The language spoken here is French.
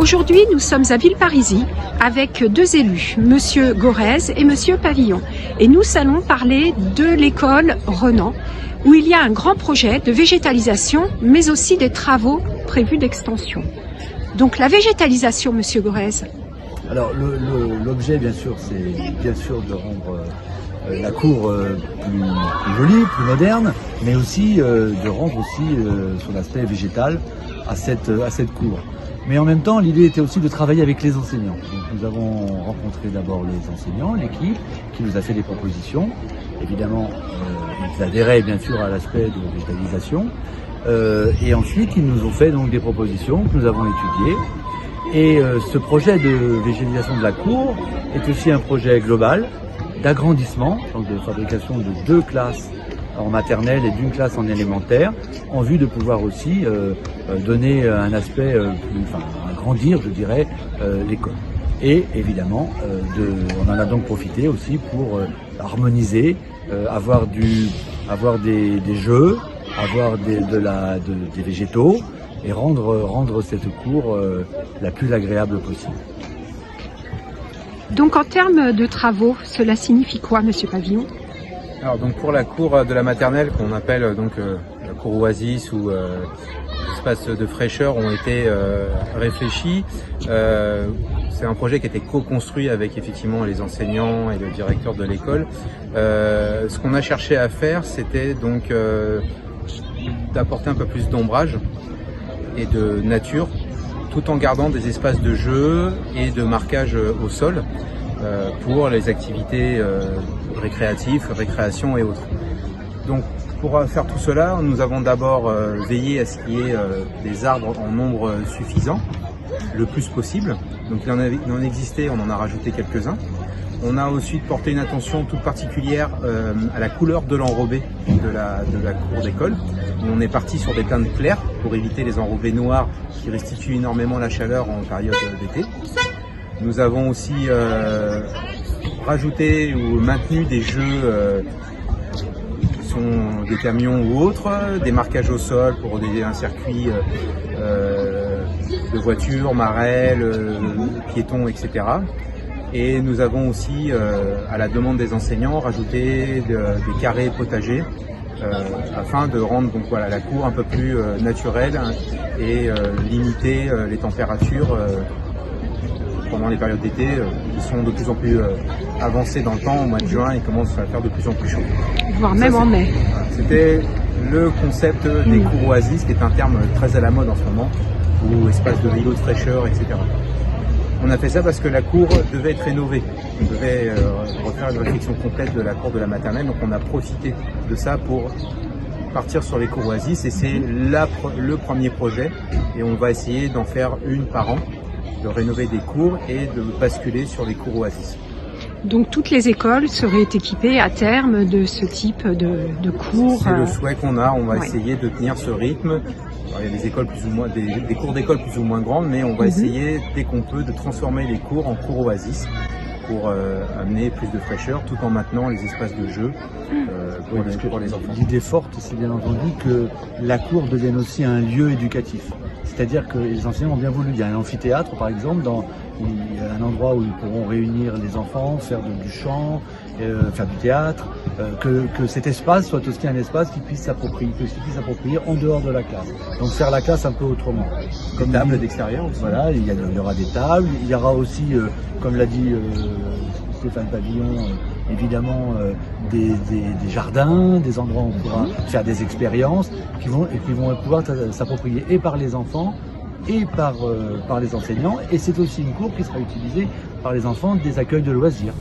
Aujourd'hui, nous sommes à Villeparisis avec deux élus, Monsieur Gorez et Monsieur Pavillon. Et nous allons parler de l'école Renan, où il y a un grand projet de végétalisation, mais aussi des travaux prévus d'extension. Donc la végétalisation, Monsieur Gorez. Alors l'objet, bien sûr, c'est bien sûr de rendre la cour plus jolie, plus moderne, mais aussi de rendre aussi son aspect végétal à cette cour. Mais en même temps, l'idée était aussi de travailler avec les enseignants. Donc, nous avons rencontré d'abord les enseignants, l'équipe, qui nous a fait des propositions. Évidemment, ils adhéraient bien sûr à l'aspect de végétalisation. Et ensuite, ils nous ont fait donc des propositions que nous avons étudiées. Et ce projet de végétalisation de la cour est aussi un projet global d'agrandissement, donc de fabrication de 2 classes en maternelle et d'1 classe en élémentaire, en vue de pouvoir aussi donner un aspect agrandir, je dirais, l'école. Et évidemment, on en a donc profité aussi pour harmoniser, avoir des jeux, avoir des végétaux et rendre cette cour la plus agréable possible. Donc en termes de travaux, cela signifie quoi, Monsieur Pavillon? Alors donc pour la cour de la maternelle qu'on appelle donc la cour oasis ou espace de fraîcheur ont été réfléchis. C'est un projet qui a été co-construit avec effectivement les enseignants et le directeur de l'école. Ce qu'on a cherché à faire, c'était donc d'apporter un peu plus d'ombrage et de nature, tout en gardant des espaces de jeu et de marquage au sol pour les activités récréatives, récréation et autres. Donc pour faire tout cela, nous avons d'abord veillé à ce qu'il y ait des arbres en nombre suffisant, le plus possible. Donc il en existait, on en a rajouté quelques-uns. On a ensuite porté une attention toute particulière à la couleur de l'enrobé de la cour d'école. On est parti sur des teintes claires pour éviter les enrobés noirs qui restituent énormément la chaleur en période d'été. Nous avons aussi rajouté ou maintenu des jeux qui sont des camions ou autres, des marquages au sol pour un circuit de voitures, marelles, piétons, etc. Et nous avons aussi, à la demande des enseignants, rajouté des carrés potagers afin de rendre donc, voilà, la cour un peu plus naturelle et limiter les températures pendant les périodes d'été qui sont de plus en plus avancées dans le temps. Au mois de juin, il commence à faire de plus en plus chaud. Voire même en mai. Voilà, c'était le concept des cours oasis, qui est un terme très à la mode en ce moment, ou espace de vélo de fraîcheur, etc. On a fait ça parce que la cour devait être rénovée. On devait refaire une réflexion complète de la cour de la maternelle, donc on a profité de ça pour partir sur les cours oasis, et c'est le premier projet, et on va essayer d'en faire une par an, de rénover des cours et de basculer sur les cours oasis. Donc toutes les écoles seraient équipées à terme de ce type de cours. C'est le souhait qu'on a, on va essayer de tenir ce rythme. Alors, il y a des écoles plus ou moins, des cours d'école plus ou moins grandes, mais on va essayer dès qu'on peut de transformer les cours en cours oasis pour amener plus de fraîcheur tout en maintenant les espaces de jeu pour les enfants. L'idée forte, c'est bien entendu que la cour devienne aussi un lieu éducatif. C'est-à-dire que les enseignants ont bien voulu. Il y a un amphithéâtre, par exemple, il y a un endroit où ils pourront réunir les enfants, faire du chant, faire du théâtre, que cet espace soit aussi un espace qu'ils puissent s'approprier en dehors de la classe. Donc faire la classe un peu autrement. Comme table d'extérieur aussi. Voilà, il y aura des tables, il y aura aussi, comme l'a dit Stéphane Pavillon, évidemment des jardins, des endroits où on pourra faire des expériences qui vont pouvoir s'approprier et par les enfants et par les enseignants. Et c'est aussi une cour qui sera utilisée par les enfants des accueils de loisirs.